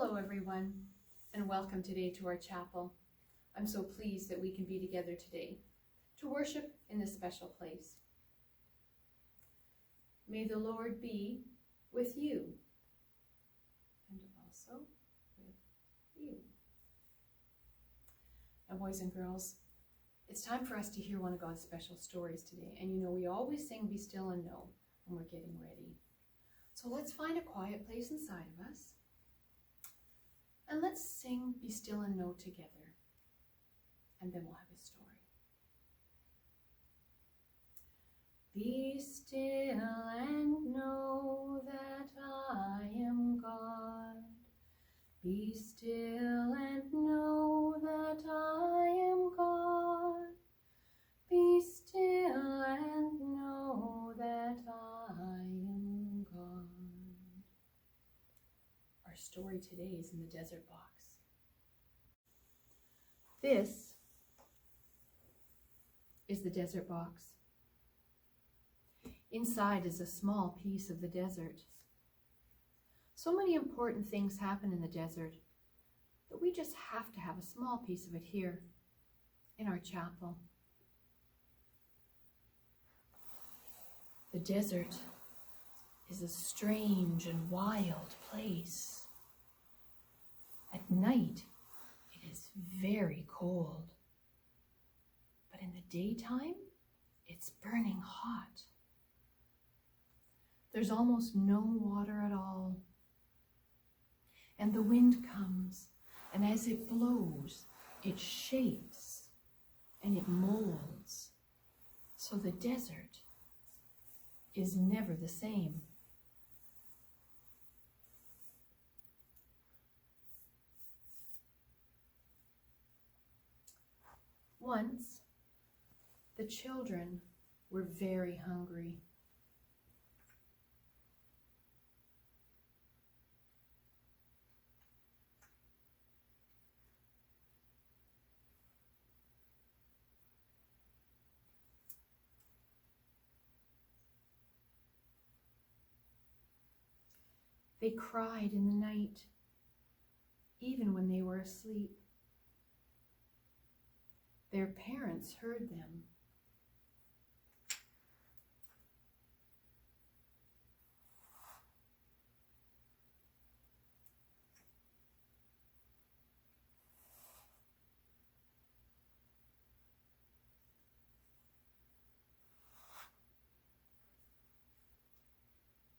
Hello everyone, and welcome today to our chapel. I'm so pleased that we can be together today to worship in this special place. May the Lord be with you and also with you. Now, boys and girls, it's time for us to hear one of God's special stories today. And you know, we always sing Be Still and Know when we're getting ready. So let's find a quiet place inside of us. And let's sing Be Still and Know together. And then we'll have a story. Be still and know that I am God. Be still and know that I am God. Be still and know that I am God. Our story today is in the desert box. This is the desert box. Inside is a small piece of the desert. So many important things happen in the desert that we just have to have a small piece of it here in our chapel. The desert is a strange and wild place. At night, it is very cold. But in the daytime, it's burning hot. There's almost no water at all. And the wind comes, and as it blows, it shakes and it molds. So the desert is never the same. Once, the children were very hungry. They cried in the night, even when they were asleep. Their parents heard them.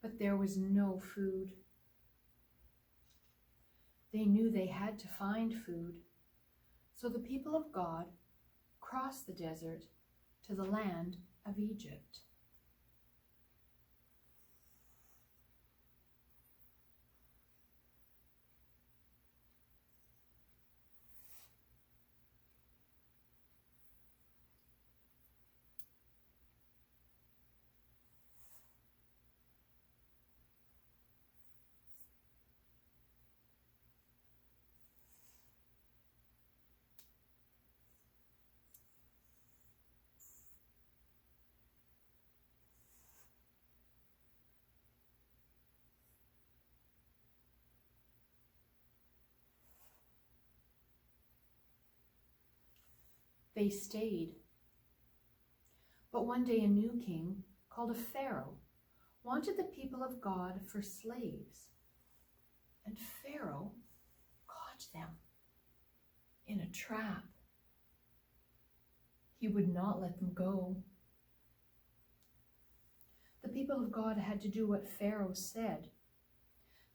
But there was no food. They knew they had to find food. So the people of God crossed the desert to the land of Egypt. They stayed. But one day a new king, called a Pharaoh, wanted the people of God for slaves. And Pharaoh caught them in a trap. He would not let them go. The people of God had to do what Pharaoh said.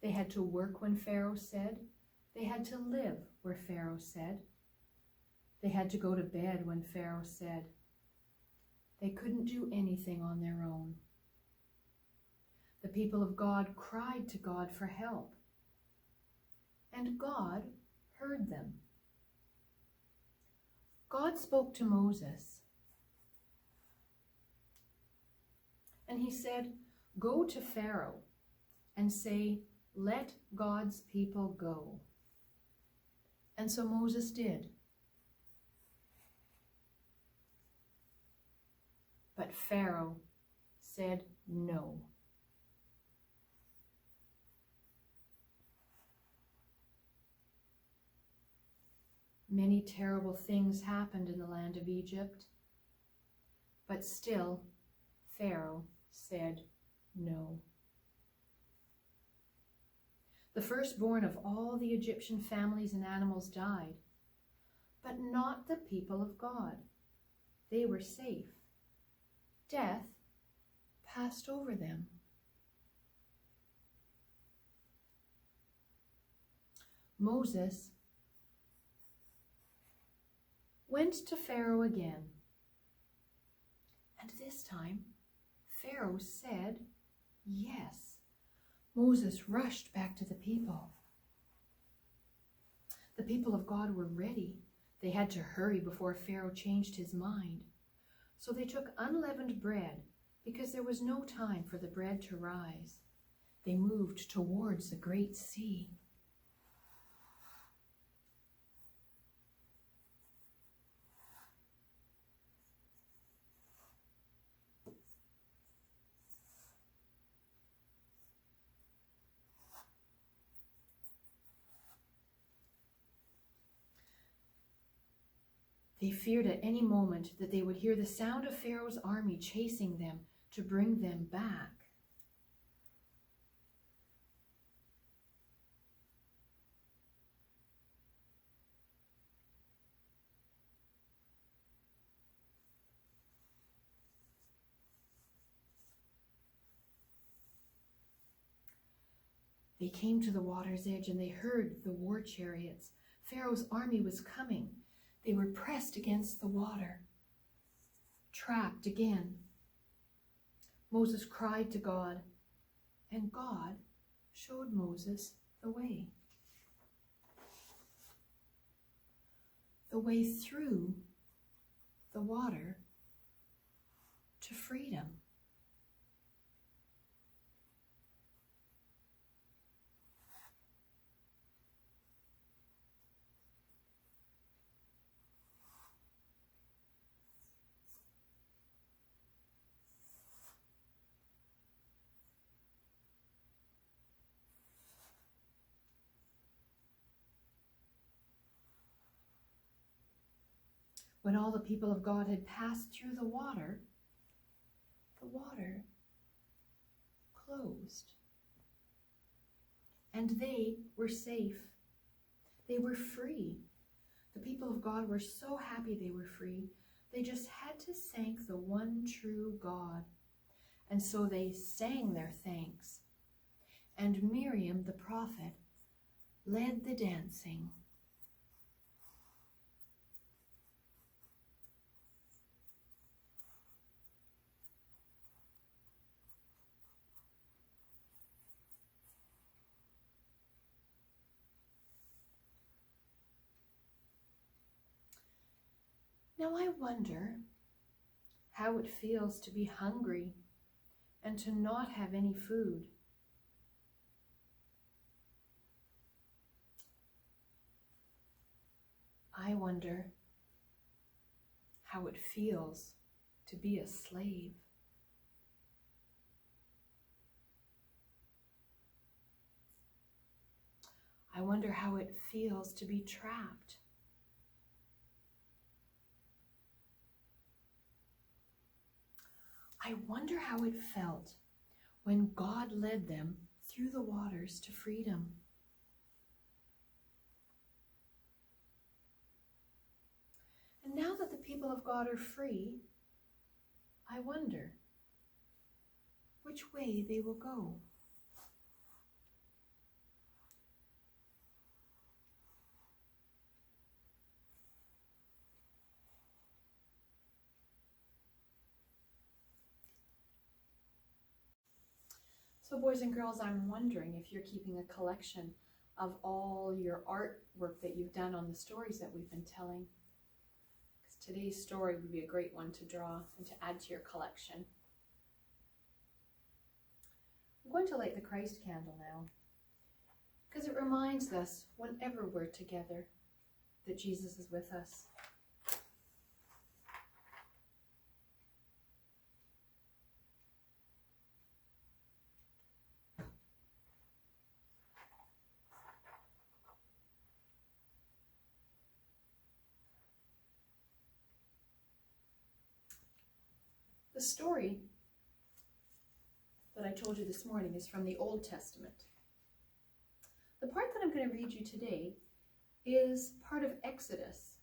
They had to work when Pharaoh said. They had to live where Pharaoh said. They had to go to bed when Pharaoh said. They couldn't do anything on their own. The people of God cried to God for help, and God heard them. God spoke to Moses, and he said, "Go to Pharaoh and say, 'Let God's people go.'" And so Moses did. But Pharaoh said no. Many terrible things happened in the land of Egypt, but still Pharaoh said no. The firstborn of all the Egyptian families and animals died, but not the people of God. They were safe. Death passed over them. Moses went to Pharaoh again, and this time Pharaoh said yes. Moses rushed back to the people. The people of God were ready. They had to hurry before Pharaoh changed his mind. So they took unleavened bread, because there was no time for the bread to rise. They moved towards the great sea. They feared at any moment that they would hear the sound of Pharaoh's army chasing them to bring them back. They came to the water's edge and they heard the war chariots. Pharaoh's army was coming. They were pressed against the water, trapped again. Moses cried to God, and God showed Moses the way. The way through the water to freedom. When all the people of God had passed through the water closed. And they were safe. They were free. The people of God were so happy they were free. They just had to thank the one true God. And so they sang their thanks. And Miriam, the prophet, led the dancing. Now I wonder how it feels to be hungry and to not have any food. I wonder how it feels to be a slave. I wonder how it feels to be trapped. I wonder how it felt when God led them through the waters to freedom. And now that the people of God are free, I wonder which way they will go. So boys and girls, I'm wondering if you're keeping a collection of all your artwork that you've done on the stories that we've been telling. Because today's story would be a great one to draw and to add to your collection. I'm going to light the Christ candle now, because it reminds us whenever we're together that Jesus is with us. The story that I told you this morning is from the Old Testament. The part that I'm going to read you today is part of Exodus,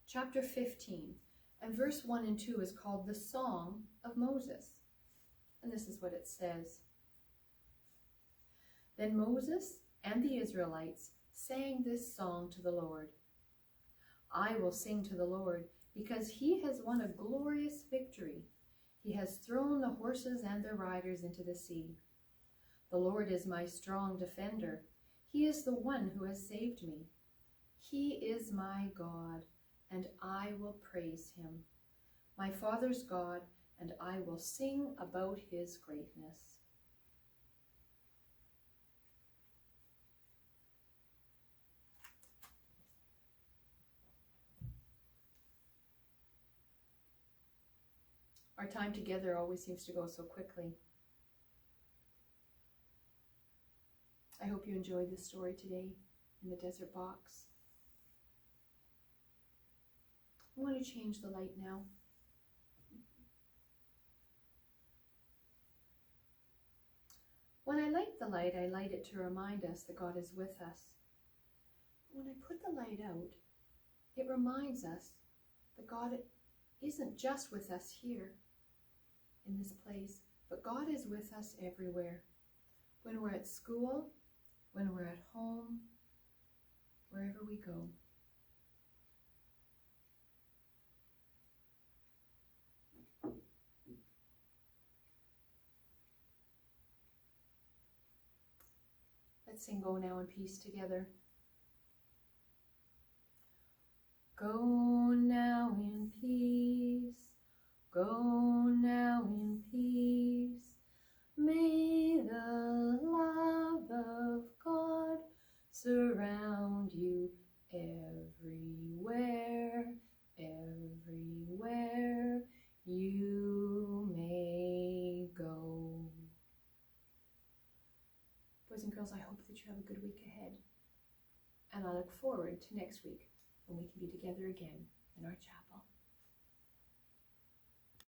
chapter 15, and verse 1 and 2 is called the Song of Moses. And this is what it says. Then Moses and the Israelites sang this song to the Lord. I will sing to the Lord because he has won a glorious victory. He has thrown the horses and their riders into the sea. The Lord is my strong defender. He is the one who has saved me. He is my God, and I will praise him. My father's God, and I will sing about his greatness. Our time together always seems to go so quickly. I hope you enjoyed this story today in the desert box. I'm going to change the light now. When I light the light, I light it to remind us that God is with us. When I put the light out, it reminds us that God isn't just with us here in this place, but God is with us everywhere. When we're at school, when we're at home, wherever we go. Let's sing Go Now in Peace together. Go now in peace, go now in peace. May the love of God surround you everywhere, everywhere you may go. Boys and girls, I hope that you have a good week ahead. And I look forward to next week when we can be together again in our chapel.